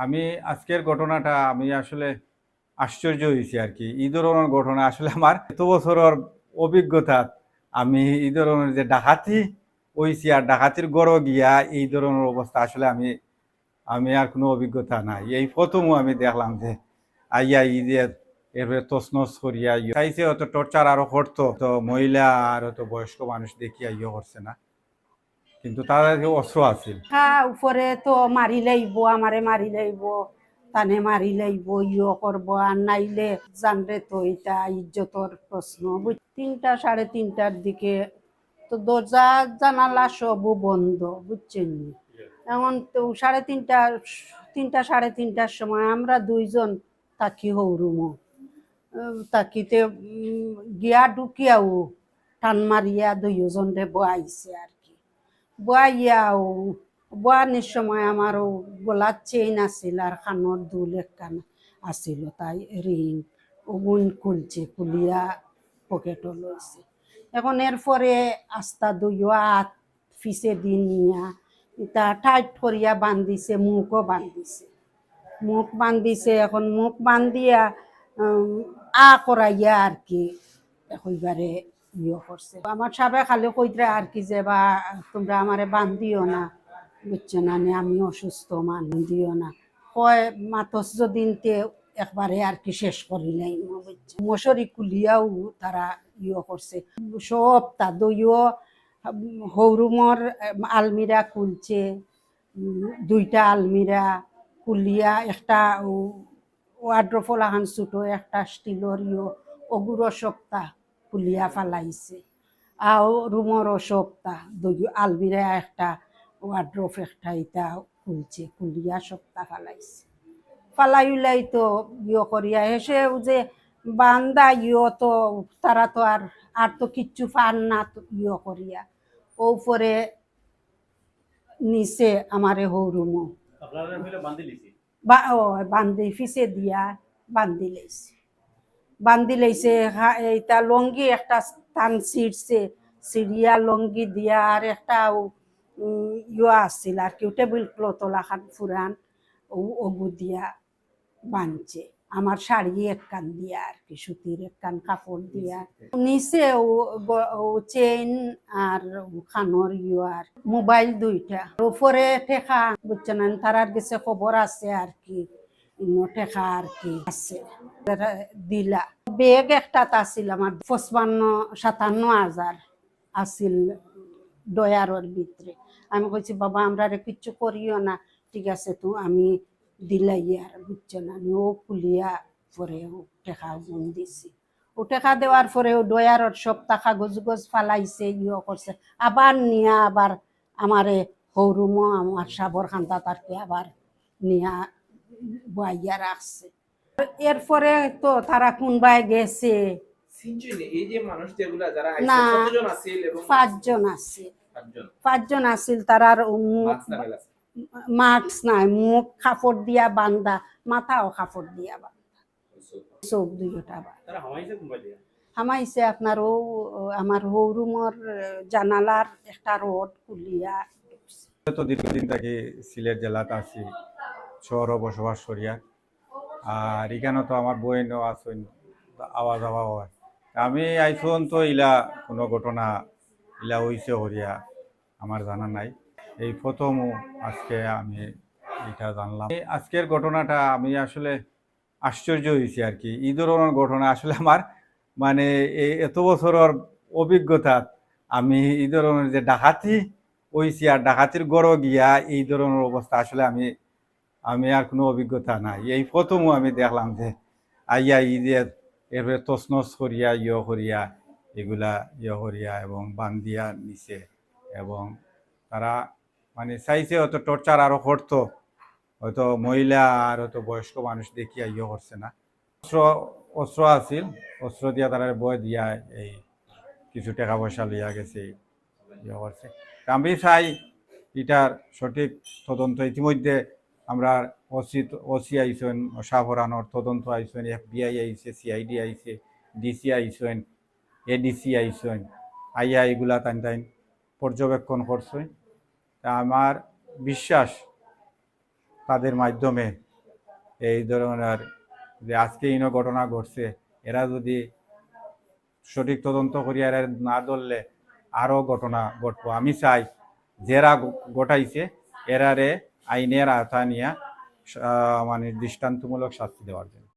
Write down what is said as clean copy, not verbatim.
আমি আজকের ঘটনাটা আমি আসলে আশ্চর্য হয়েছি আর কি। এই ধরনের ঘটনা আসলে আমার এত বছরের অভিজ্ঞতা আমি এই ধরনের যে ডাকাতি হয়েছি আর ডাকাতির গড় গিয়া এই ধরনের অবস্থা আসলে আমি আমি আর কোনো অভিজ্ঞতা নাই। এই প্রথমও আমি দেখলাম যে আইয়া ই যে এরপরে তছনছ করিয়া চাইছে হয়তো টর্চার আরো করতো, তো মহিলা আর হয়তো বয়স্ক মানুষ দেখিয়া ইয়ে করছে না, কিন্তু তার অস্ত্র আছিল। উপরে তো মারি লাইব, আমারে মারি লাইব, তানে মারি লাইব, ইয়ে করব, আর নাইলে জানরে তো এটা ইজ্জতর প্রশ্ন। 3টা 3:30টার দিকে তো দরজা জানালা সবও বন্ধ, বুঝছেন? এখন তো 3:30টার সময় আমরা দুইজন তাকি হৌরুমো তাকিতে গিয়া ঢুকিয়াও টান মারিয়া দুইজন রে বয়াইছে আর কি। বয়াইয়াও বয়ানোর সময় আমারও গলার চেইন আছিল আর কানের দুল একখান আছিল, তাই রিং ওগুন খুলছে, খুলিয়া পকেটও লইছে। এখন এরপরে আস্তা দুইও হাত ফিসে দি নিয়া এটা টাইট করিয়া বান্ধিছে, মুখও বান্ধিছে, মুখ বান্ধিছে। এখন মুখ বান্ধিয়া করাইয়া আর কি একেবারে ইয়ে করছে। আমার সাবে খালি কইরা আর কি যে বা তোমরা আমারে বান্ধিও না, বুঝছো না, আমি অসুস্থ, দিও না। কয় মাতস যদিনতে একবারে আর কি শেষ করিলাই, বুঝছো? মশারি কুলিয়াও তারা ইয়ে করছে, সবটা দইও হৌরুমর আলমিরা খুলছে, 2টা আলমিরা কুলিয়া, একটা ওয়ার্ড্রোফ লাগান ছোট, একটা স্টিলর ওগুরো সপ্তাহ কুলিয়া ফালাইছে। আর রুমরও সপ্তাহ আলমিরা একটা ওয়ার্ড্রোফ একটা এটা খুলছে, কুলিয়া সপ্তাহ ফালাইছে। ফালাই উলাই তো করিয়া এসে যে বান্দা তো তারা তো আর তো কিচ্ছু পান না করিয়া ও পরে নিচে আমারে হৌরুমো বান্ধি ফিসে দিয়া বান্ধি লাইছে। এইটা লঙ্গি একটা স্থান ছিঁড়ছে, সিরিয়া লঙ্গি দিয়া আর একটা আসছিল আর কি, টেবিল ক্লথ লাখান ফুরান ওগু দিয়া বানছে। আমার শাড়ি একখান দিয়া আর কি, সুতির একখান কাপড় দিয়া নিচে চেইন আর খানোর আর মোবাইল 2টা, উপরে ঠেকা, বুঝছেন? তারার কাছে খবর আছে আর কি, ঠেকা আর কি আছে দিলা। বেগ একটা আছিল আমার 55-57 হাজার আছিল ডয়ারের ভিতরে। আমি কইছি বাবা আমরা কিচ্ছু করিও না, ঠিক আছে তো আমি দিলাই আর, বুঝছো না। ও খুলিয়া পরে টেকা গুণ দিছি। ও টেকা দেওয়ার পরে ও ডয়ারর সব টাকা গজ ফালাইছে, করছে। আবার নিয়া আবার আমারে হৌরুমো আমার সাবর খান্তা তারকে আবার নিয়া বইয়া রাখছে। এরপরে তো তারা কোনবাই গেছে না, 5জন আছিল। 5জন আছিল, তারার মাস্ক নাই, মুখ কাপড় দিয়া বান্ধা, মাথাও কাপড় দিয়া বান্ধা, চোখ 2টা হামাইছে। আপনার আমার হৌরুমর জানালার একটা রড খুলিয়া। তো দীর্ঘদিন থেকে সিলেট জেলাতে আছি, শহরে বসবাস করিয়া। আর এখানে তো আমার বইনও আসুন, আওয়া যাওয়া হয়। আমি আইসন তো ইলা কোনো ঘটনা ইলা হইছে হরিয়া আমার জানা নাই। এই প্রথম আজকে আমি এটা জানলাম। আজকের ঘটনাটা আমি আসলে আশ্চর্য হয়েছি আর কি। এই ধরনের ঘটনা আসলে আমার মানে এই এত বছরের অভিজ্ঞতা আমি এই ধরনের যে ডাকাতি হইছি আর ডাকাতির গড় গিয়া এই ধরনের অবস্থা আসলে আমি আমি আর কোনো অভিজ্ঞতা নাই। এই প্রথমও আমি দেখলাম যে আইয়া ই যে এরপরে তছনছ করিয়া করিয়া এগুলা করিয়া এবং বান্ধিয়া নিছে, এবং তারা মানে চাইছে হয়তো টর্চার আরো করতো, হয়তো মহিলা আর হয়তো বয়স্ক মানুষ দেখিয়া করছে না। অস্ত্র আছিল, অস্ত্র দিয়া তারা বয় দিয়া এই কিছু টাকা পয়সা লইয়া গেছে, করছে। আমি চাই এটার সঠিক তদন্ত। ইতিমধ্যে আমরা ওসি আইসেন, সাফরানোর তদন্ত আইসেন, FBI আইসে, CID আইসে, DC আইসেন, ADC আইসেন, আইয়া এগুলা টাইন পর্যবেক্ষণ করছেন। তা আমার বিশ্বাস তাদের মাধ্যমে এই ধরনের যে আজকে ইনো ঘটনা ঘটছে, এরা যদি সঠিক তদন্ত করিয়া এরা না ধরলে আরও ঘটনা ঘটবো। আমি চাই যারা ঘটাইছে এরারে আইনের আওতায় নিয়ে মানে দৃষ্টান্তমূলক শাস্তি দেওয়ার জন্য।